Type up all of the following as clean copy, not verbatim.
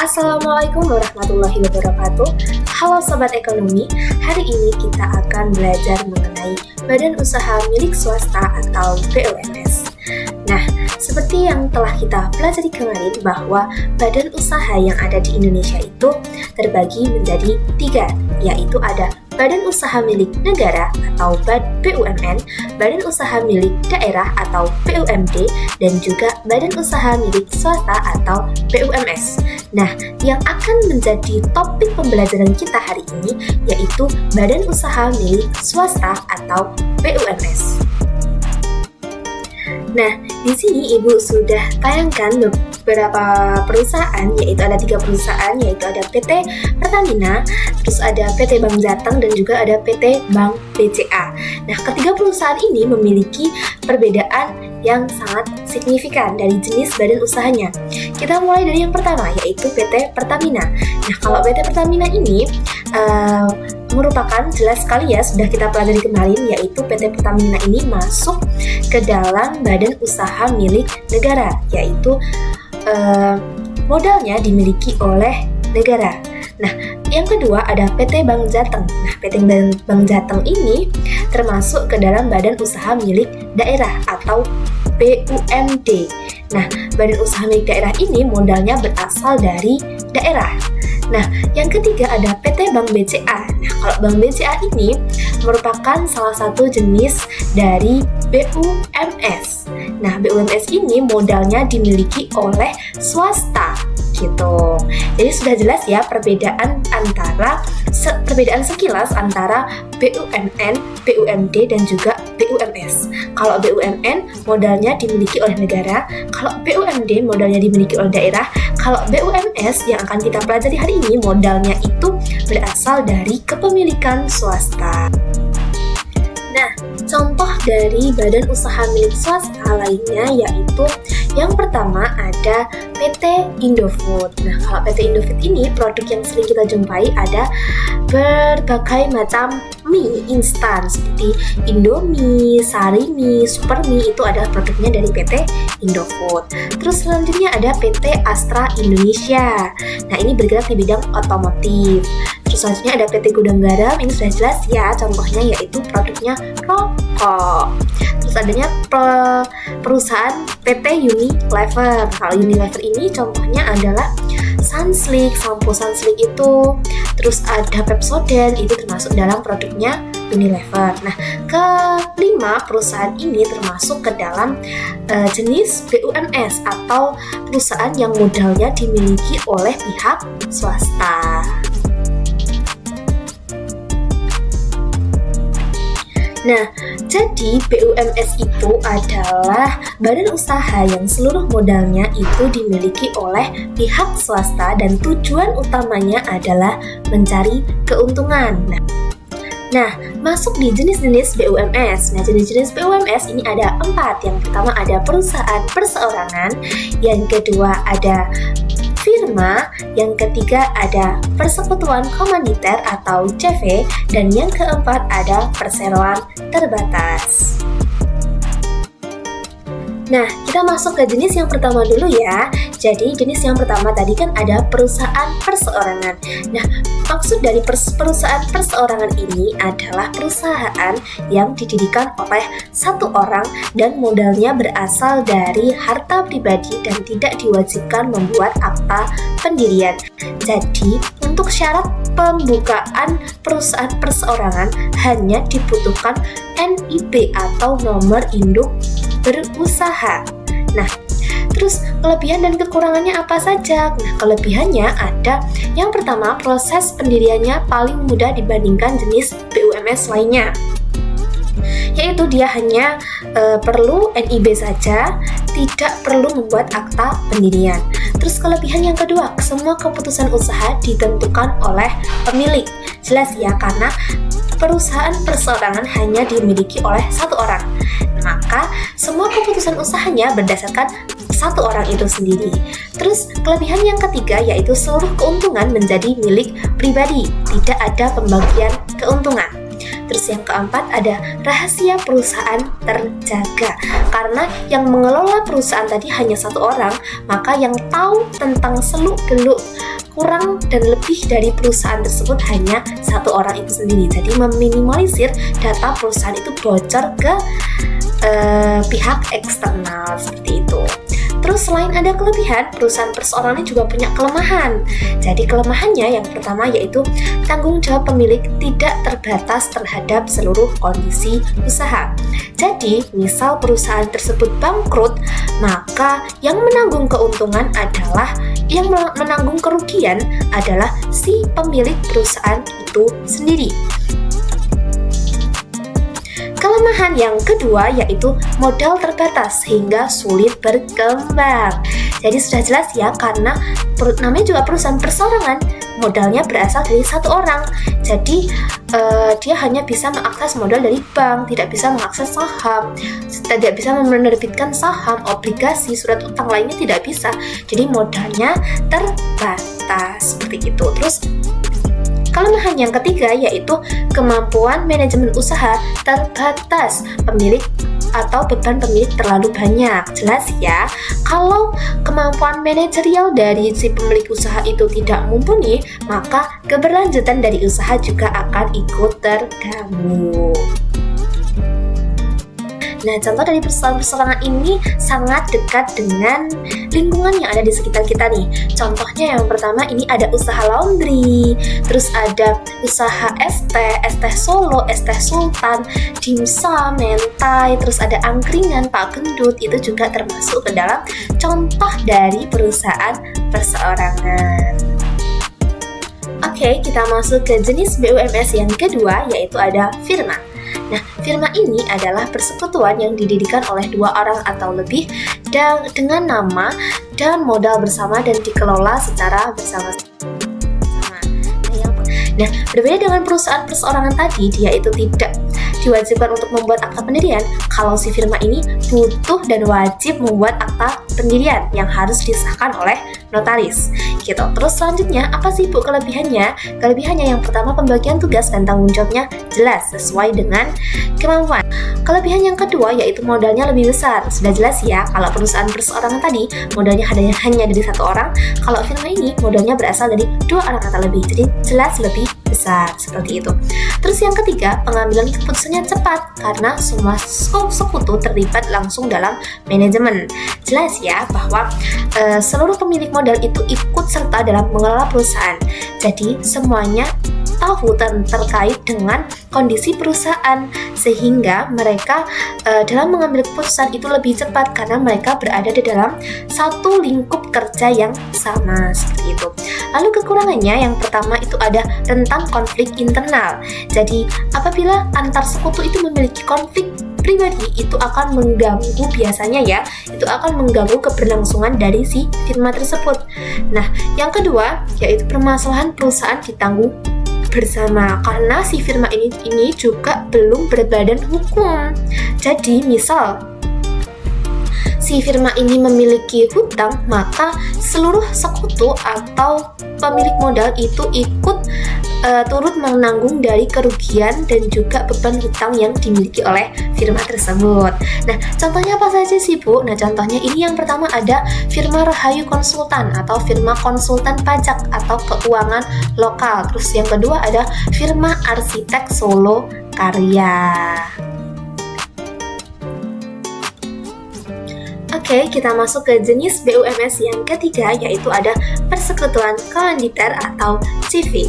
Assalamualaikum warahmatullahi wabarakatuh. Halo Sobat Ekonomi, hari ini kita akan belajar mengenai Badan Usaha Milik Swasta atau BUMS. Nah, seperti yang telah kita pelajari kemarin bahwa badan usaha yang ada di Indonesia itu terbagi menjadi 3, yaitu ada Badan Usaha Milik Negara atau BUMN, Badan Usaha Milik Daerah atau BUMD, dan juga Badan Usaha Milik Swasta atau BUMS. Nah, yang akan menjadi topik pembelajaran kita hari ini yaitu Badan Usaha Milik Swasta atau BUMS. Nah, di sini Ibu sudah tayangkan beberapa perusahaan, yaitu ada 3 perusahaan, yaitu ada PT Pertamina, terus ada PT Bank Jateng, dan juga ada PT Bank BCA. Nah, ketiga perusahaan ini memiliki perbedaan yang sangat signifikan dari jenis badan usahanya. Kita mulai dari yang pertama, yaitu PT Pertamina. Nah, kalau PT Pertamina ini merupakan jelas sekali ya, sudah kita pelajari kemarin, yaitu PT Pertamina ini masuk ke dalam badan usaha milik negara, yaitu modalnya dimiliki oleh negara. Nah, yang kedua ada PT Bank Jateng. Nah, PT Bank Jateng ini termasuk ke dalam badan usaha milik daerah atau BUMD. Nah, badan usaha milik daerah ini modalnya berasal dari daerah. Nah, yang ketiga ada PT Bank BCA. Nah, kalau Bank BCA ini merupakan salah satu jenis dari BUMS. Nah, BUMS ini modalnya dimiliki oleh swasta gitu. Jadi sudah jelas ya perbedaan sekilas antara BUMN, BUMD, dan juga BUMS. Kalau BUMN modalnya dimiliki oleh negara, kalau BUMD modalnya dimiliki oleh daerah, kalau BUMS yang akan kita pelajari hari ini modalnya itu berasal dari kepemilikan swasta. Nah, contoh dari badan usaha milik swasta lainnya yaitu yang pertama ada PT Indofood. Nah, kalau PT Indofood ini produk yang sering kita jumpai ada berbagai macam mie instan seperti Indomie, Sarimi, Supermie, itu adalah produknya dari PT Indofood. Terus selanjutnya ada PT Astra Indonesia. Nah, ini bergerak di bidang otomotif. Terus selanjutnya ada PT Gudang Garam, ini sudah jelas ya contohnya yaitu produknya rokok. Terus adanya perusahaan PT Unilever. Kalau Unilever ini contohnya adalah Sunsilk, sampo Sunsilk itu. Terus ada Pepsodent, itu termasuk dalam produknya Unilever. Nah, kelima perusahaan ini termasuk ke dalam jenis BUMS atau perusahaan yang modalnya dimiliki oleh pihak swasta. Nah, jadi BUMS itu adalah badan usaha yang seluruh modalnya itu dimiliki oleh pihak swasta dan tujuan utamanya adalah mencari keuntungan. Nah, masuk di jenis-jenis BUMS. Nah, jenis-jenis BUMS ini ada 4. Yang pertama ada perusahaan perseorangan, yang kedua ada firma, yang ketiga ada persekutuan komaniter atau CV, dan yang keempat ada perseroan terbatas. Nah, kita masuk ke jenis yang pertama dulu ya. Jadi, jenis yang pertama tadi kan ada perusahaan perseorangan. Nah, maksud dari perusahaan perseorangan ini adalah perusahaan yang didirikan oleh satu orang dan modalnya berasal dari harta pribadi dan tidak diwajibkan membuat akta pendirian. Jadi, untuk syarat pembukaan perusahaan perseorangan hanya dibutuhkan NIB atau nomor induk berusaha. Nah, terus kelebihan dan kekurangannya apa saja? Nah, kelebihannya ada yang pertama, proses pendiriannya paling mudah dibandingkan jenis BUMS lainnya, yaitu dia hanya perlu NIB saja, tidak perlu membuat akta pendirian. Terus kelebihan yang kedua, semua keputusan usaha ditentukan oleh pemilik. Jelas ya, karena perusahaan perseorangan hanya dimiliki oleh satu orang. Maka semua keputusan usahanya berdasarkan satu orang itu sendiri. Terus kelebihan yang ketiga yaitu seluruh keuntungan menjadi milik pribadi, tidak ada pembagian keuntungan. Terus yang keempat ada rahasia perusahaan terjaga. Karena yang mengelola perusahaan tadi hanya satu orang, maka yang tahu tentang seluk-beluk kurang dan lebih dari perusahaan tersebut hanya satu orang itu sendiri. Jadi meminimalisir data perusahaan itu bocor ke pihak eksternal seperti itu. Terus selain ada kelebihan, perusahaan perseorangan juga punya kelemahan. Jadi kelemahannya yang pertama yaitu tanggung jawab pemilik tidak terbatas terhadap seluruh kondisi usaha. Jadi misal perusahaan tersebut bangkrut, maka yang menanggung keuntungan adalah yang menanggung kerugian adalah si pemilik perusahaan itu sendiri. Kelemahan yang kedua yaitu modal terbatas sehingga sulit berkembang. Jadi sudah jelas ya, karena namanya juga perusahaan perseorangan, modalnya berasal dari satu orang. Jadi dia hanya bisa mengakses modal dari bank, tidak bisa mengakses saham, tidak bisa menerbitkan saham, obligasi, surat utang lainnya tidak bisa. Jadi modalnya terbatas seperti itu. Terus kelemahan yang ketiga yaitu kemampuan manajemen usaha terbatas. Pemilik atau beban pemilik terlalu banyak. Jelas ya, kalau kemampuan manajerial dari si pemilik usaha itu tidak mumpuni, maka keberlanjutan dari usaha juga akan ikut terganggu. Nah, contoh dari persoalan-persoalan ini sangat dekat dengan lingkungan yang ada di sekitar kita nih. Contohnya yang pertama ini ada usaha laundry, terus ada usaha es teh Solo, es teh Sultan, dimsum, mentai, terus ada angkringan, Pak Gendut, itu juga termasuk ke dalam contoh dari perusahaan perseorangan. Oke, kita masuk ke jenis BUMS yang kedua, yaitu ada firma. Nah, firma ini adalah persekutuan yang didirikan oleh dua orang atau lebih dengan nama dan modal bersama dan dikelola secara bersama-sama. Nah, berbeda dengan perusahaan perseorangan tadi, dia itu tidak diwajibkan untuk membuat akta pendirian. Kalau si firma ini butuh dan wajib membuat akta pendirian yang harus disahkan oleh notaris gitu. Terus selanjutnya, apa sih Bu kelebihannya? Kelebihannya yang pertama, pembagian tugas dan tanggung jawabnya jelas sesuai dengan kemampuan. Kelebihan yang kedua yaitu modalnya lebih besar. Sudah jelas ya, kalau perusahaan perseorangan tadi modalnya hanya dari satu orang, kalau firma ini modalnya berasal dari dua orang atau lebih, jadi jelas lebih besar seperti itu. Terus yang ketiga, pengambilan keputusannya cepat karena semua sekutu terlibat langsung dalam manajemen. Jelas ya bahwa seluruh pemilik modal itu ikut serta dalam mengelola perusahaan. Jadi semuanya tahu terkait dengan kondisi perusahaan, sehingga mereka dalam mengambil keputusan itu lebih cepat karena mereka berada di dalam satu lingkup kerja yang sama seperti itu. Lalu kekurangannya yang pertama itu ada rentan konflik internal. Jadi apabila antar sekutu itu memiliki konflik pribadi, itu akan mengganggu, biasanya ya, itu akan mengganggu keberlangsungan dari si firma tersebut. Nah, yang kedua yaitu permasalahan perusahaan ditanggung bersama karena si firma ini juga belum berbadan hukum. Jadi misal si firma ini memiliki hutang, maka seluruh sekutu atau pemilik modal itu ikut turut menanggung dari kerugian dan juga beban hutang yang dimiliki oleh firma tersebut. Nah, contohnya apa saja sih Bu? Nah, contohnya ini yang pertama ada firma Rahayu Konsultan atau firma konsultan pajak atau keuangan lokal. Terus yang kedua ada firma Arsitek Solo Karya. Oke, kita masuk ke jenis BUMS yang ketiga, yaitu ada Persekutuan Komanditer atau CV.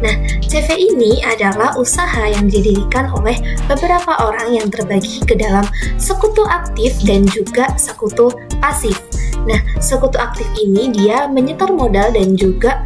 Nah, CV ini adalah usaha yang didirikan oleh beberapa orang yang terbagi ke dalam sekutu aktif dan juga sekutu pasif. Nah, sekutu aktif ini dia menyetor modal dan juga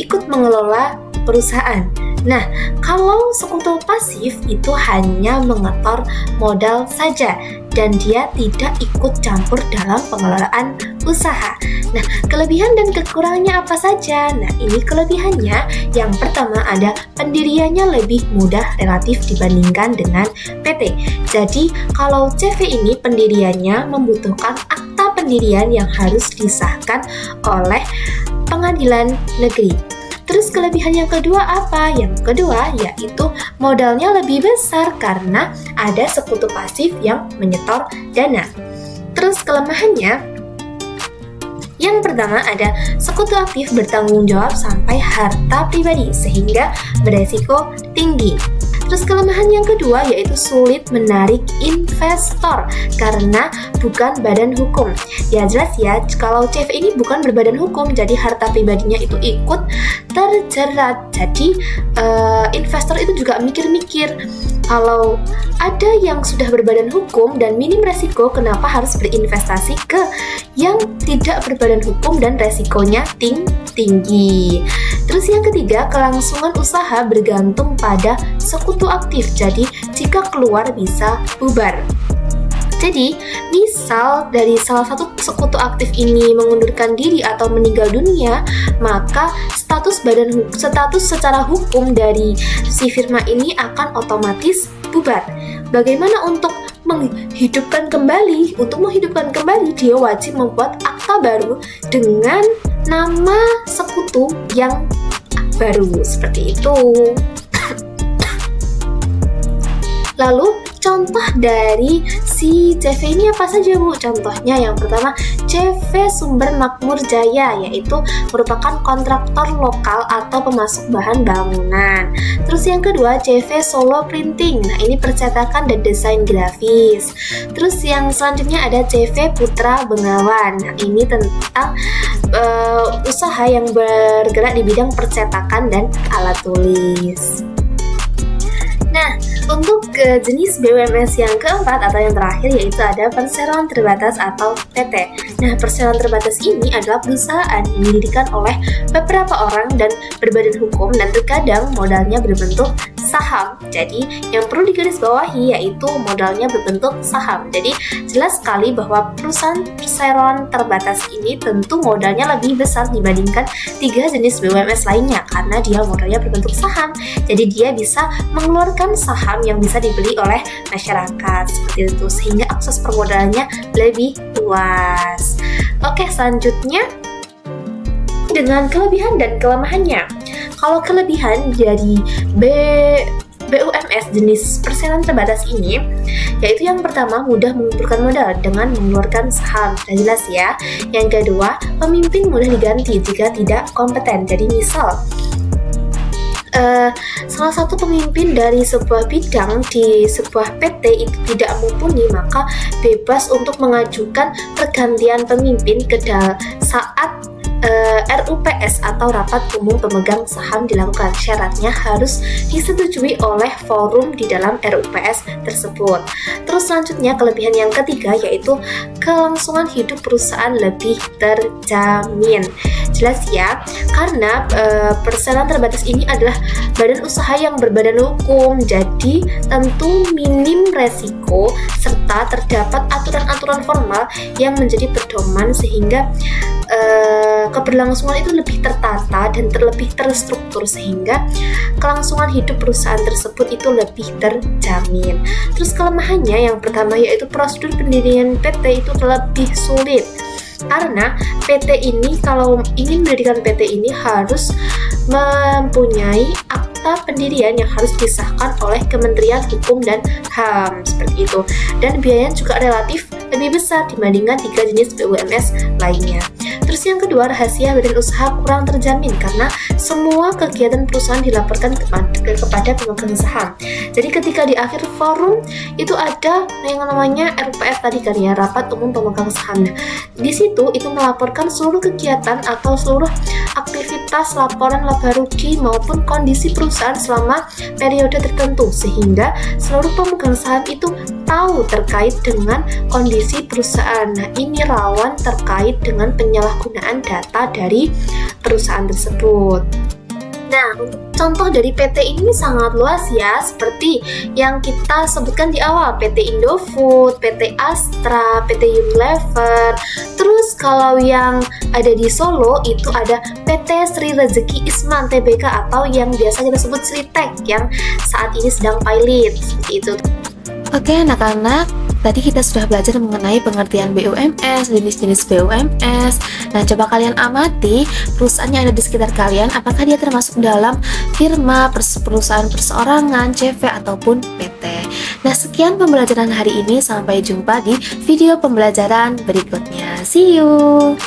ikut mengelola perusahaan. Nah, kalau sekutu pasif itu hanya mengetor modal saja dan dia tidak ikut campur dalam pengelolaan usaha. Nah, kelebihan dan kekurangannya apa saja? Nah, ini kelebihannya. Yang pertama ada pendiriannya lebih mudah relatif dibandingkan dengan PT. Jadi, kalau CV ini pendiriannya membutuhkan akta pendirian yang harus disahkan oleh pengadilan negeri. Terus kelebihan yang kedua apa? Yang kedua yaitu modalnya lebih besar karena ada sekutu pasif yang menyetor dana. Terus kelemahannya Yang pertama ada sekutu aktif bertanggung jawab sampai harta pribadi sehingga beresiko tinggi. Terus kelemahan yang kedua yaitu sulit menarik investor karena bukan badan hukum. Ya jelas ya, kalau CV ini bukan berbadan hukum, jadi harta pribadinya itu ikut terjerat. Jadi investor itu juga mikir-mikir, kalau ada yang sudah berbadan hukum dan minim resiko, kenapa harus berinvestasi ke yang tidak berbadan hukum dan resikonya tinggi. Terus yang ketiga, kelangsungan usaha bergantung pada sekutu aktif. Jadi jika keluar bisa bubar. Jadi, misal dari salah satu sekutu aktif ini mengundurkan diri atau meninggal dunia, maka status secara hukum dari si firma ini akan otomatis bubar. Bagaimana untuk menghidupkan kembali? Untuk menghidupkan kembali, dia wajib membuat akta baru dengan nama sekutu yang baru, seperti itu. Lalu contoh dari si CV ini apa saja, Bu? Contohnya yang pertama CV Sumber Makmur Jaya, yaitu merupakan kontraktor lokal atau pemasok bahan bangunan. Terus yang kedua CV Solo Printing, nah ini percetakan dan desain grafis. Terus yang selanjutnya ada CV Putra Bengawan, nah ini tentang usaha yang bergerak di bidang percetakan dan alat tulis. Nah, untuk jenis BUMS yang keempat atau yang terakhir yaitu ada perseroan terbatas atau PT. Nah, perseroan terbatas ini adalah perusahaan yang didirikan oleh beberapa orang dan berbadan hukum dan terkadang modalnya berbentuk saham. Jadi, yang perlu digarisbawahi yaitu modalnya berbentuk saham. Jadi, jelas sekali bahwa perusahaan perseroan terbatas ini tentu modalnya lebih besar dibandingkan 3 jenis BUMS lainnya karena dia modalnya berbentuk saham. Jadi, dia bisa mengeluarkan saham yang bisa dibeli oleh masyarakat seperti itu, sehingga akses permodalannya lebih luas. Oke, selanjutnya dengan kelebihan dan kelemahannya. Kalau kelebihan dari BUMS jenis perseroan terbatas ini, yaitu yang pertama mudah mengumpulkan modal dengan mengeluarkan saham, sudah jelas ya. Yang kedua, pemimpin mudah diganti jika tidak kompeten. Jadi misal salah satu pemimpin dari sebuah bidang di sebuah PT itu tidak mumpuni, maka bebas untuk mengajukan pergantian pemimpin saat RUPS atau Rapat Umum Pemegang Saham dilakukan. Syaratnya harus disetujui oleh forum di dalam RUPS tersebut. Terus selanjutnya kelebihan yang ketiga yaitu kelangsungan hidup perusahaan lebih terjamin. Jelas ya, karena perseroan terbatas ini adalah badan usaha yang berbadan hukum, jadi tentu minim resiko serta terdapat aturan-aturan formal yang menjadi pedoman sehingga keberlangsungan itu lebih tertata dan lebih terstruktur sehingga kelangsungan hidup perusahaan tersebut itu lebih terjamin. Terus kelemahannya yang pertama yaitu prosedur pendirian PT itu lebih sulit. Karena PT ini kalau ingin mendirikan PT ini harus mempunyai akta pendirian yang harus disahkan oleh Kementerian Hukum dan HAM seperti itu. Dan biayanya juga relatif lebih besar dibandingkan 3 jenis BUMS lainnya. Terus yang kedua, rahasia badan usaha kurang terjamin karena semua kegiatan perusahaan dilaporkan kepada pemegang saham. Jadi ketika di akhir forum itu ada yang namanya RUPS tadi kan ya, Rapat Umum Pemegang Saham. Nah, di situ itu melaporkan seluruh kegiatan atau seluruh aktivitas, laporan laba rugi maupun kondisi perusahaan selama periode tertentu sehingga seluruh pemegang saham itu tahu terkait dengan kondisi perusahaan. Nah, ini rawan terkait dengan penyalahgunaan data dari perusahaan tersebut. Nah, untuk contoh dari PT ini sangat luas ya, seperti yang kita sebutkan di awal, PT Indofood, PT Astra, PT Unilever. Terus kalau yang ada di Solo itu ada PT Sri Rezeki Isman Tbk atau yang biasa kita sebut Sritek yang saat ini sedang pilot, seperti itu. Oke anak-anak, tadi kita sudah belajar mengenai pengertian BUMS, jenis-jenis BUMS. Nah, coba kalian amati perusahaan yang ada di sekitar kalian, apakah dia termasuk dalam firma, perusahaan perseorangan, CV, ataupun PT. Nah, sekian pembelajaran hari ini. Sampai jumpa di video pembelajaran berikutnya. See you!